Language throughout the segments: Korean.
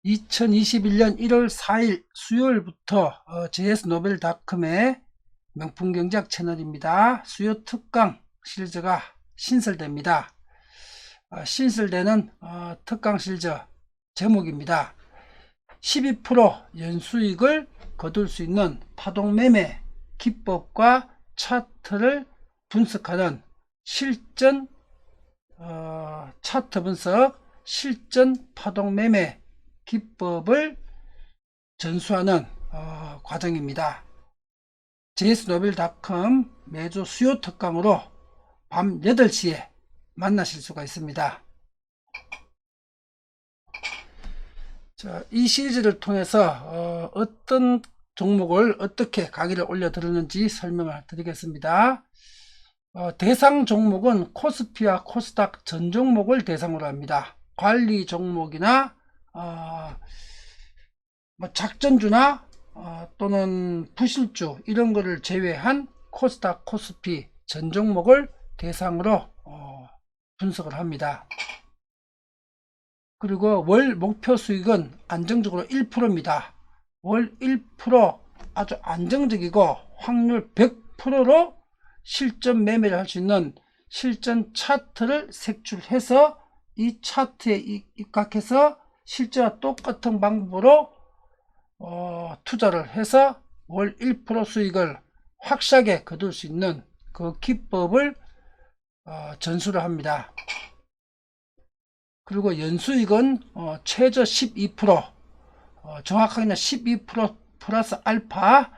2021년 1월 4일 수요일부터 JS노벨닷컴의 명품 경제학 채널입니다. 수요 특강 시리즈가 신설됩니다. 신설되는 특강 시리즈 제목입니다. 12% 연수익을 거둘 수 있는 파동매매 기법과 차트를 분석하는 실전 차트 분석 실전 파동매매 기법을 전수하는 과정입니다. JS노벨닷컴 매주 수요 특강으로 밤 8시에 만나실 수가 있습니다. 자, 이 시리즈를 통해서 어떤 종목을 어떻게 강의를 올려 드렸는지 설명을 드리겠습니다. 대상 종목은 코스피와 코스닥 전 종목을 대상으로 합니다. 관리 종목이나 작전주나 또는 부실주 이런 거를 제외한 코스닥 코스피 전 종목을 대상으로 분석을 합니다. 그리고 월 목표 수익은 안정적으로 1%입니다. 월 1% 아주 안정적이고 확률 100%로 실전 매매를 할 수 있는 실전 차트를 색출해서 이 차트에 입각해서 실제와 똑같은 방법으로 투자를 해서 월 1% 수익을 확실하게 거둘 수 있는 그 기법을 전수를 합니다. 그리고 연수익은 최저 12%, 정확하게는 12% 플러스 알파,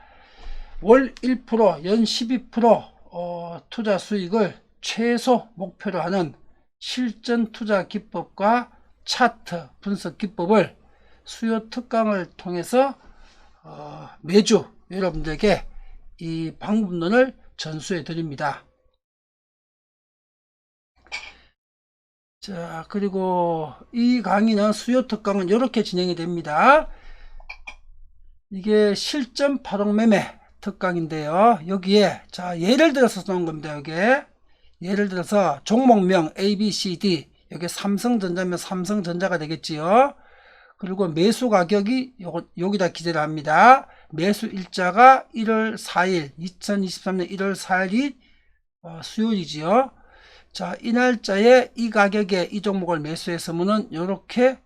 월 1%, 연 12% 투자 수익을 최소 목표로 하는 실전 투자 기법과 차트 분석 기법을 수요 특강을 통해서 매주 여러분들에게 이 방법론을 전수해 드립니다. 자, 그리고 이 강의는 수요 특강은 이렇게 진행이 됩니다. 이게 실전 파동매매 특강인데요. 여기에 자 예를 들어서 놓은 겁니다. 여기에 예를 들어서 종목명 A, B, C, D, 여기 삼성전자면 삼성전자가 되겠지요. 그리고 매수 가격이 여기다 기재를 합니다. 매수 일자가 1월 4일 2023년 1월 4일이 수요일이지요. 자, 이 날짜에 이 가격에 이 종목을 매수했으면은 이렇게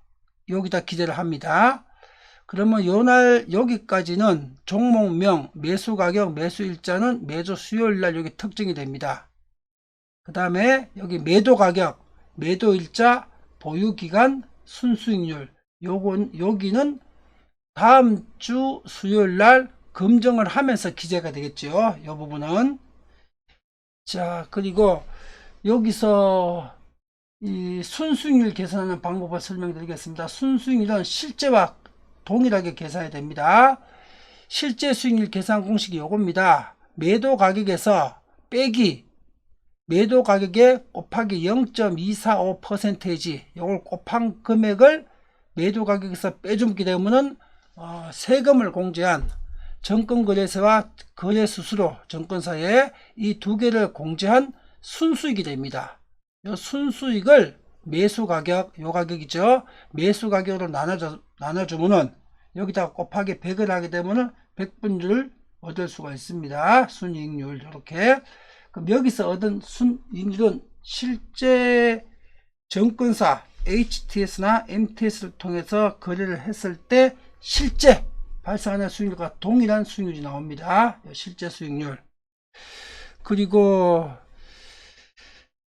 여기다 기재를 합니다. 그러면 요날 여기까지는 종목명, 매수 가격, 매수 일자는 매주 수요일 날 여기 특징이 됩니다. 그 다음에 여기 매도 가격, 매도 일자, 보유 기간, 순수익률, 여기는 다음 주 수요일 날 검증을 하면서 기재가 되겠죠. 이 부분은. 자, 그리고 여기서 이 순수익률 계산하는 방법을 설명드리겠습니다. 순수익률은 실제와 동일하게 계산이 됩니다. 실제 수익률 계산 공식이 요겁니다. 매도 가격에서 빼기 매도 가격에 곱하기 0.245% 요걸 곱한 금액을 매도 가격에서 빼주게 되면은 세금을 공제한 정권거래소와 거래수수료 정권사에 이 두 개를 공제한 순수익이 됩니다. 이 순수익을 매수 가격, 요 가격이죠. 매수 가격으로 나눠주면은 여기다가 곱하기 100을 하게 되면은 100분율을 얻을 수가 있습니다. 순이익률 이렇게. 그럼 여기서 얻은 순이익률은 실제 정권사 HTS나 MTS를 통해서 거래를 했을 때 실제 발생하는 수익률과 동일한 수익률이 나옵니다. 실제 수익률. 그리고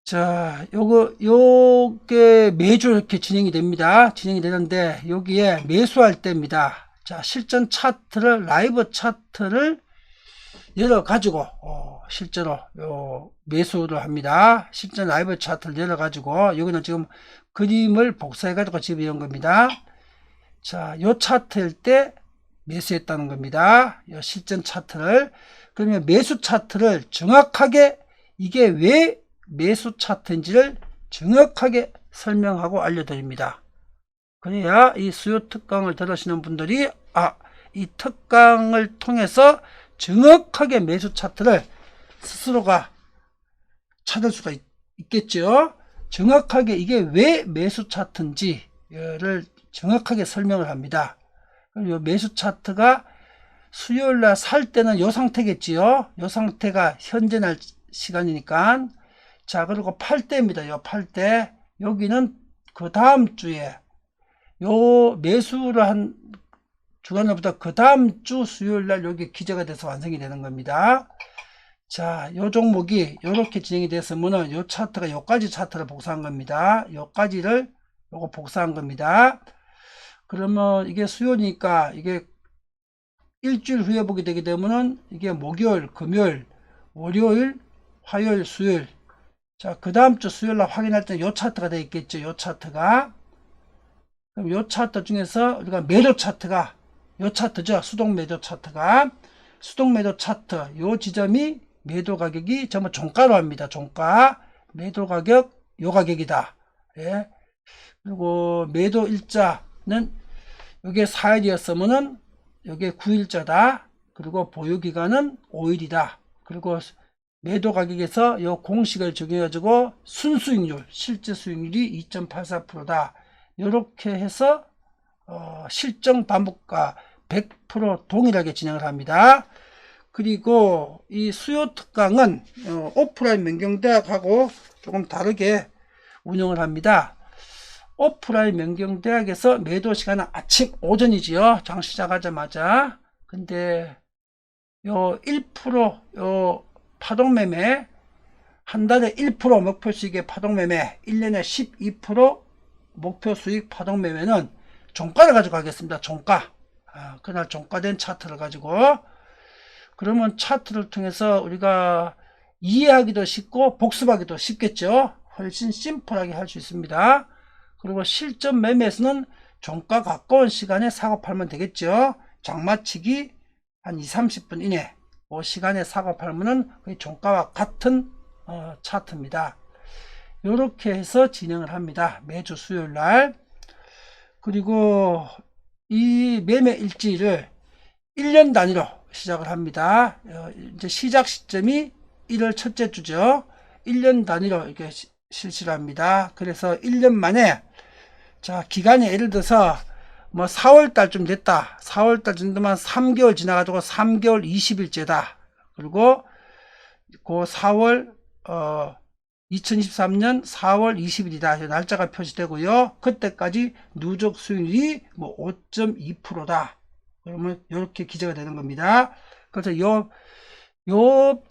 자, 요게 매주 이렇게 진행이 됩니다. 진행이 되는데, 여기에 매수할 때입니다. 자, 실전 차트를, 라이브 차트를 열어가지고, 실제로, 매수를 합니다. 실전 라이브 차트를 열어가지고, 여기는 지금 그림을 복사해가지고 지금 이런 겁니다. 자, 요 차트일 때 매수했다는 겁니다. 요 실전 차트를. 그러면 매수 차트를 정확하게 이게 왜 매수 차트인지를 정확하게 설명하고 알려드립니다. 그래야 이 수요 특강을 들으시는 분들이 이 특강을 통해서 정확하게 매수 차트를 스스로가 찾을 수가 있겠죠. 정확하게 이게 왜 매수 차트인지를 정확하게 설명을 합니다. 그리고 매수 차트가 수요일날 살 때는 이 상태겠지요. 이 상태가 현재 날 시간이니까. 자, 그리고 팔 때입니다. 요 팔 때. 여기는 그 다음 주에 요 매수를 한 주간으로부터 그 다음 주 수요일날 여기 기재가 돼서 완성이 되는 겁니다. 자, 요 종목이 이렇게 진행이 됐으면은 요 차트가 요까지 차트를 복사한 겁니다. 요까지를 요거 복사한 겁니다. 그러면 이게 수요니까 이게 일주일 후에 보게 되게 되면은 이게 목요일, 금요일, 월요일, 화요일, 수요일. 자, 그 다음 주 수요일 날 확인할 때 요 차트가 되어 있겠죠. 요 차트가. 그럼 요 차트 중에서 우리가 매도 차트가 요 차트죠. 수동 매도 차트가. 수동 매도 차트 요 지점이 매도 가격이 전부 종가로 합니다. 종가. 매도 가격 요 가격이다. 예. 그리고 매도 일자는 요게 4일이었으면은 요게 9일자다. 그리고 보유 기간은 5일이다. 그리고 매도 가격에서 요 공식을 적용해 가지고 순수익률, 실제 수익률이 2.84%다. 이렇게 해서 실정 반복과 100% 동일하게 진행을 합니다. 그리고 이 수요 특강은 오프라인 명경대학하고 조금 다르게 운영을 합니다. 오프라인 명경대학에서 매도 시간은 아침 오전이지요. 장 시작하자마자. 근데 요 1% 요 파동매매 한 달에 1% 목표 수익의 파동매매 1년에 12% 목표 수익 파동매매는 종가를 가지고 하겠습니다. 종가. 그날 종가된 차트를 가지고. 그러면 차트를 통해서 우리가 이해하기도 쉽고 복습하기도 쉽겠죠. 훨씬 심플하게 할 수 있습니다. 그리고 실전 매매에서는 종가 가까운 시간에 사고 팔면 되겠죠. 장마치기 한 2~30분 이내 그 시간에 사고 팔면은 거의 종가와 같은 차트입니다. 이렇게 해서 진행을 합니다. 매주 수요일 날. 그리고 이 매매 일지를 1년 단위로 시작을 합니다. 이제 시작 시점이 1월 첫째 주죠. 1년 단위로 이렇게 실시를 합니다. 그래서 1년 만에 자, 기간이 예를 들어서 뭐 4월 달쯤 됐다. 4월 달 정도만 3개월 지나가지고 3개월 20일째다. 그리고 그 4월 2023년 4월 20일이다. 날짜가 표시되고요. 그때까지 누적 수익률이 뭐 5.2%다. 그러면 이렇게 기재가 되는 겁니다. 그래서 요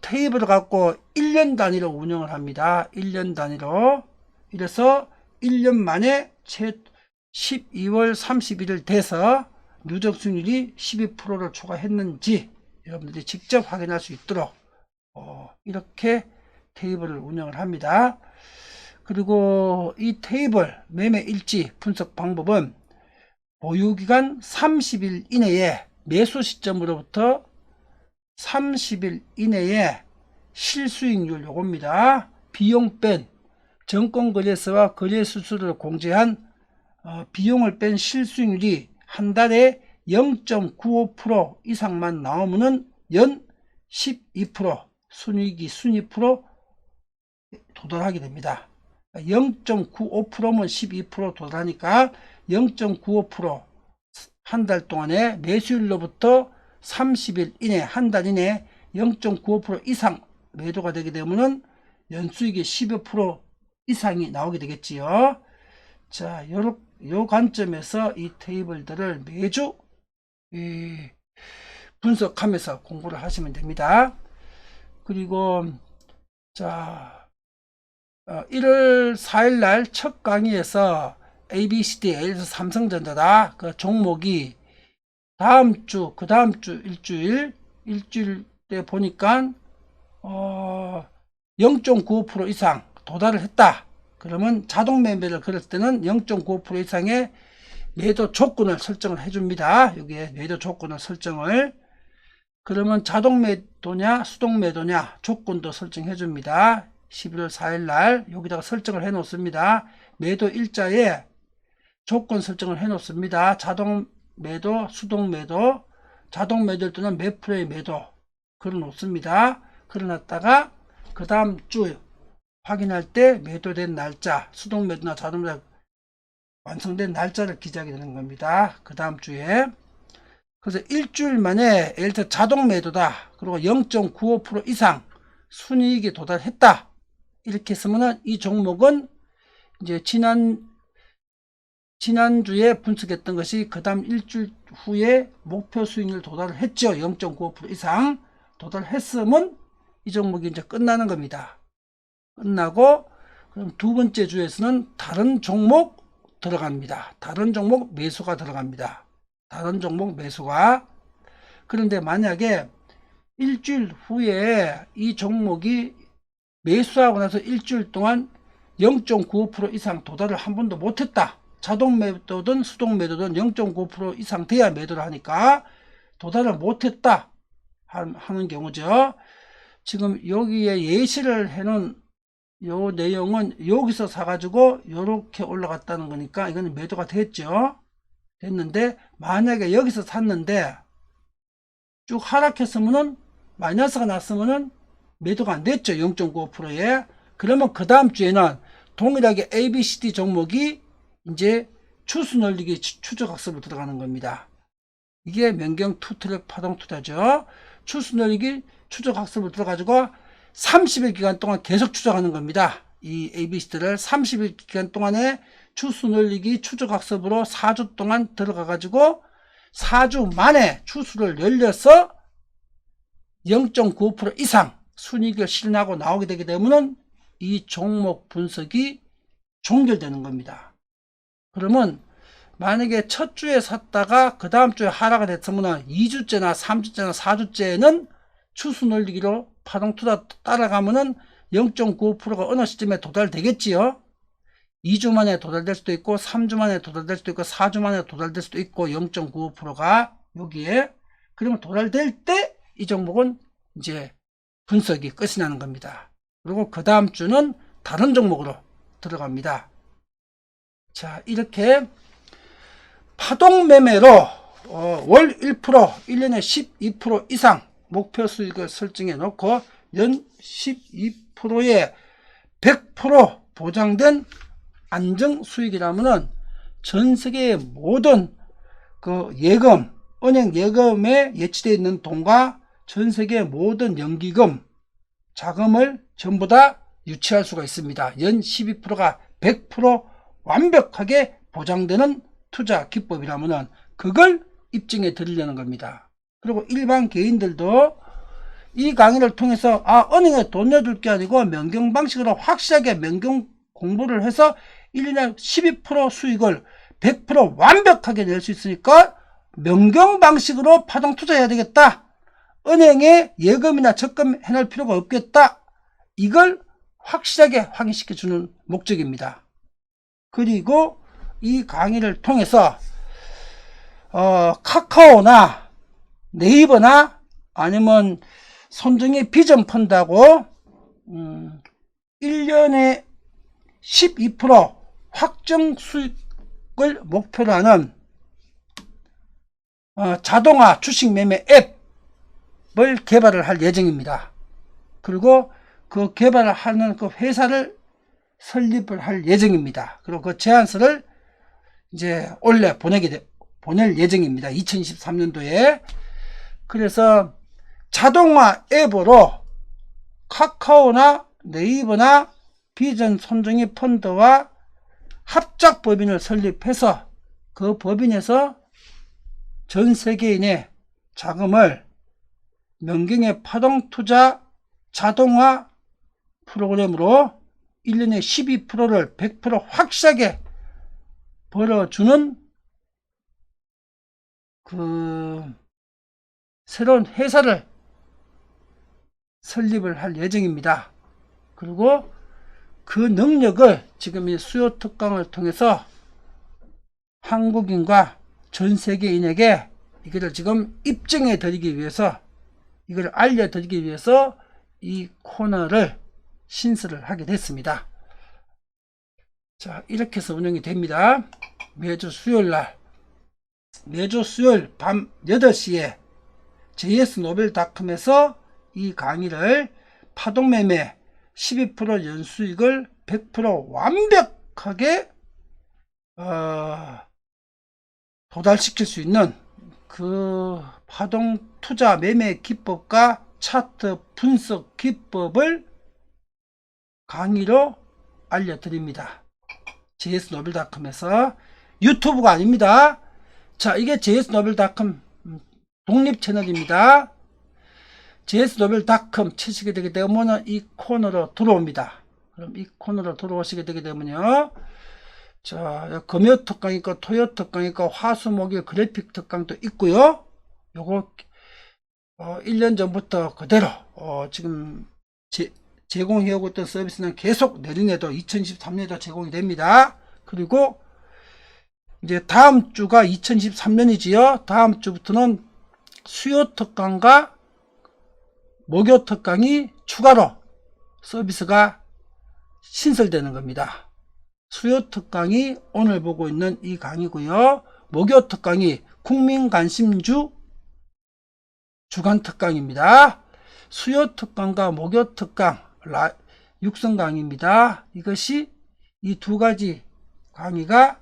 테이블을 갖고 1년 단위로 운영을 합니다. 1년 단위로. 이래서 1년 만에 12월 31일 돼서 누적 수익률이 12%를 초과했는지 여러분들이 직접 확인할 수 있도록 이렇게 테이블을 운영을 합니다. 그리고 이 테이블 매매 일지 분석 방법은 보유기간 30일 이내에 매수 시점으로부터 30일 이내에 실수익률 요겁니다. 비용 뺀 정권거래소와 거래수수료를 공제한 비용을 뺀 실수익률이 한 달에 0.95% 이상만 나오면은 연 12% 순이익이 순2% 도달하게 됩니다. 0.95%면 12% 도달하니까 0.95% 한 달 동안에 매수일로부터 30일 이내 한 달 이내 0.95% 이상 매도가 되게 되면은 연수익이 12% 이상이 나오게 되겠지요. 자, 요 관점에서 이 테이블들을 매주 분석하면서 공부를 하시면 됩니다. 그리고 자 1월 4일 날 첫 강의에서 ABCD 예를 들어서 삼성전자다. 그 종목이 다음 주, 그 다음 주 일주일 때 보니까 0.95% 이상 도달을 했다. 그러면 자동 매매를 걸을 때는 0.95% 이상의 매도 조건을 설정을 해줍니다. 여기에 매도 조건을 설정을. 그러면 자동 매도냐 수동 매도냐 조건도 설정해 줍니다. 11월 4일 날 여기다가 설정을 해 놓습니다. 매도 일자에 조건 설정을 해 놓습니다. 자동 매도, 수동 매도, 자동 매도일 때는 몇 프로의 매도 걸어 놓습니다. 걸어 놨다가 그 다음 주 확인할 때 매도된 날짜, 수동 매도나 자동 매도 완성된 날짜를 기재하게 되는 겁니다. 그 다음 주에. 그래서 일주일 만에 예를 들어 자동 매도다. 그리고 0.95% 이상 순이익에 도달했다. 이렇게 했으면은 이 종목은 이제 지난주에 분석했던 것이 그 다음 일주일 후에 목표 수익률 도달을 했죠. 0.95% 이상 도달했으면 이 종목이 이제 끝나는 겁니다. 끝나고 그럼 두 번째 주에서는 다른 종목 들어갑니다. 다른 종목 매수가 들어갑니다. 다른 종목 매수가. 그런데 만약에 일주일 후에 이 종목이 매수하고 나서 일주일 동안 0.95% 이상 도달을 한 번도 못했다. 자동 매도든 수동 매도든 0.95% 이상 돼야 매도를 하니까 도달을 못했다 하는 경우죠. 지금 여기에 예시를 해놓은 요 내용은 여기서 사가지고 요렇게 올라갔다는 거니까 이거는 매도가 됐죠. 됐는데 만약에 여기서 샀는데 쭉 하락했으면은 마이너스가 났으면은 매도가 안 됐죠. 0.95%에. 그러면 그 다음 주에는 동일하게 ABCD 종목이 이제 추수 늘리기 추적학습으로 들어가는 겁니다. 이게 명경 투트랙 파동 투자죠. 추수 늘리기 추적학습으로 들어가지고 30일 기간 동안 계속 추적하는 겁니다. 이 ABCD를 30일 기간 동안에 추수 늘리기 추적학습으로 4주 동안 들어가 가지고 4주 만에 추수를 늘려서 0.95% 이상 순이익을 실현하고 나오게 되게 되면 이 종목 분석이 종결되는 겁니다. 그러면 만약에 첫 주에 샀다가 그 다음 주에 하락을 했으면 2주째나 3주째나 4주째는 추수 늘리기로 파동투자 따라가면은 0.95%가 어느 시점에 도달되겠지요. 2주 만에 도달될 수도 있고 3주 만에 도달될 수도 있고 4주 만에 도달될 수도 있고 0.95%가 여기에. 그러면 도달될 때 이 종목은 이제 분석이 끝이 나는 겁니다. 그리고 그 다음 주는 다른 종목으로 들어갑니다. 자, 이렇게 파동 매매로 월 1%, 1년에 12% 이상 목표 수익을 설정해 놓고 연 12%에 100% 보장된 안정 수익이라면은 전 세계의 모든 그 예금, 은행 예금에 예치되어 있는 돈과 전 세계의 모든 연기금, 자금을 전부 다 유치할 수가 있습니다. 연 12%가 100% 완벽하게 보장되는 투자 기법이라면은 그걸 입증해 드리려는 겁니다. 그리고 일반 개인들도 이 강의를 통해서 은행에 돈 넣어둘 게 아니고 명경 방식으로 확실하게 명경 공부를 해서 1년에 12% 수익을 100% 완벽하게 낼 수 있으니까 명경 방식으로 파동 투자해야 되겠다. 은행에 예금이나 적금 해놓을 필요가 없겠다. 이걸 확실하게 확인시켜 주는 목적입니다. 그리고 이 강의를 통해서 카카오나 네이버나 아니면 손정의 비전 펀드하고 1년에 12% 확정 수익을 목표로 하는 자동화 주식 매매 앱을 개발을 할 예정입니다. 그리고 그 개발을 하는 그 회사를 설립을 할 예정입니다. 그리고 그 제안서를 이제 올해 보낼 예정입니다. 2023년도에. 그래서 자동화 앱으로 카카오나 네이버나 비전 손정의 펀드와 합작 법인을 설립해서 그 법인에서 전 세계인의 자금을 명경의 파동투자 자동화 프로그램으로 1년에 12%를 100% 확실하게 벌어주는 그 새로운 회사를 설립을 할 예정입니다. 그리고 그 능력을 지금 이 수요 특강을 통해서 한국인과 전 세계인에게 이거를 지금 입증해 드리기 위해서, 이걸 알려 드리기 위해서 이 코너를 신설을 하게 됐습니다. 자, 이렇게 해서 운영이 됩니다. 매주 수요일 날, 매주 수요일 밤 8시에 js노벨닷컴에서 이 강의를 파동매매 12% 연수익을 100% 완벽하게 도달시킬 수 있는 그 파동 투자 매매 기법과 차트 분석 기법을 강의로 알려드립니다. js노벨닷컴에서. 유튜브가 아닙니다. 자, 이게 js노벨닷컴 독립 채널입니다. js노벨닷컴 치시게 되게 되면 이 코너로 들어옵니다. 그럼 이 코너로 들어오시게 되게 되면요, 자, 금요 특강 있고 토요 특강 있고 화수목일 그래픽 특강도 있고요. 요거 1년 전부터 그대로 지금 제공해오고 있던 서비스는 계속 내년에도 2023년에도 제공이 됩니다. 그리고 이제 다음 주가 2023년이지요. 다음 주부터는 수요 특강과 목요 특강이 추가로 서비스가 신설되는 겁니다. 수요 특강이 오늘 보고 있는 이 강의고요. 목요 특강이 국민관심주 주간 특강입니다. 수요 특강과 목요 특강 육성 강의입니다. 이것이 이 두 가지 강의가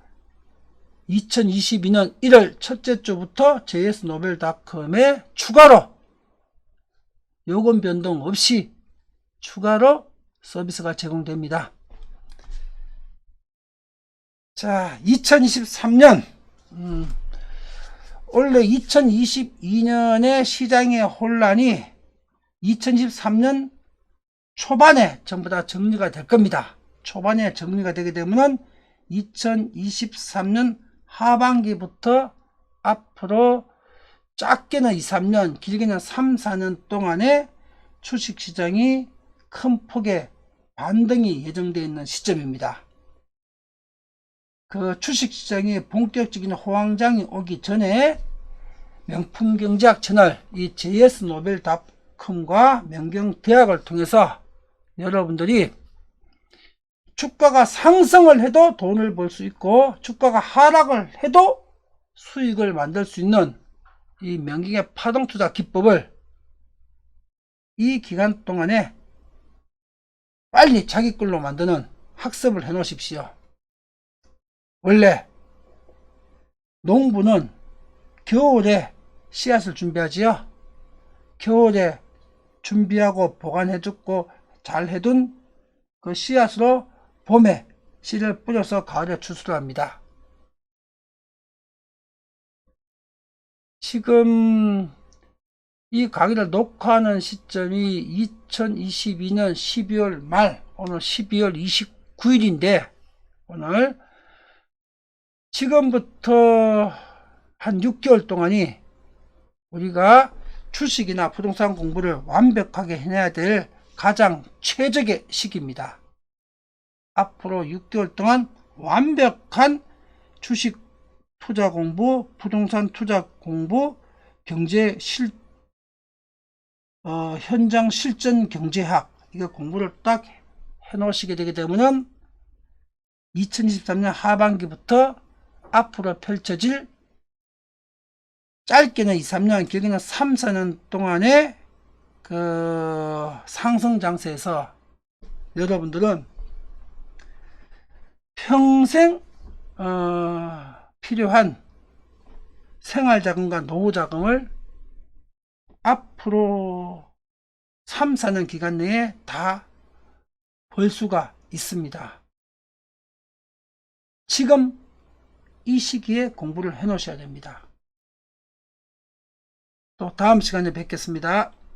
2022년 1월 첫째 주부터 js노벨닷컴에 추가로 요금 변동 없이 추가로 서비스가 제공됩니다. 자, 2023년 원래 2022년의 시장의 혼란이 2023년 초반에 전부 다 정리가 될 겁니다. 초반에 정리가 되게 되면은 2023년 하반기부터 앞으로 작게는 2, 3년, 길게는 3, 4년 동안에 주식시장이 큰 폭의 반등이 예정되어 있는 시점입니다. 그 주식시장이 본격적인 호황장이 오기 전에 명품경제학 채널 이 js노벨닷컴과 명경대학을 통해서 여러분들이 주가가 상승을 해도 돈을 벌 수 있고 주가가 하락을 해도 수익을 만들 수 있는 이 명경의 파동투자 기법을 이 기간 동안에 빨리 자기 걸로 만드는 학습을 해 놓으십시오. 원래 농부는 겨울에 씨앗을 준비하지요. 겨울에 준비하고 보관해두고 잘 해둔 그 씨앗으로 봄에 씨를 뿌려서 가을에 추수를 합니다. 지금 이 강의를 녹화하는 시점이 2022년 12월 말, 오늘 12월 29일인데 오늘 지금부터 한 6개월 동안이 우리가 주식이나 부동산 공부를 완벽하게 해내야 될 가장 최적의 시기입니다. 앞으로 6개월 동안 완벽한 주식 투자 공부, 부동산 투자 공부, 현장 실전 경제학, 이거 공부를 딱 해 놓으시게 되게 되면은 2023년 하반기부터 앞으로 펼쳐질 짧게는 2, 3년, 길게는 3, 4년 동안의 그 상승 장세에서 여러분들은 평생 필요한 생활자금과 노후자금을 앞으로 3, 4년 기간 내에 다 벌 수가 있습니다. 지금 이 시기에 공부를 해 놓으셔야 됩니다. 또 다음 시간에 뵙겠습니다.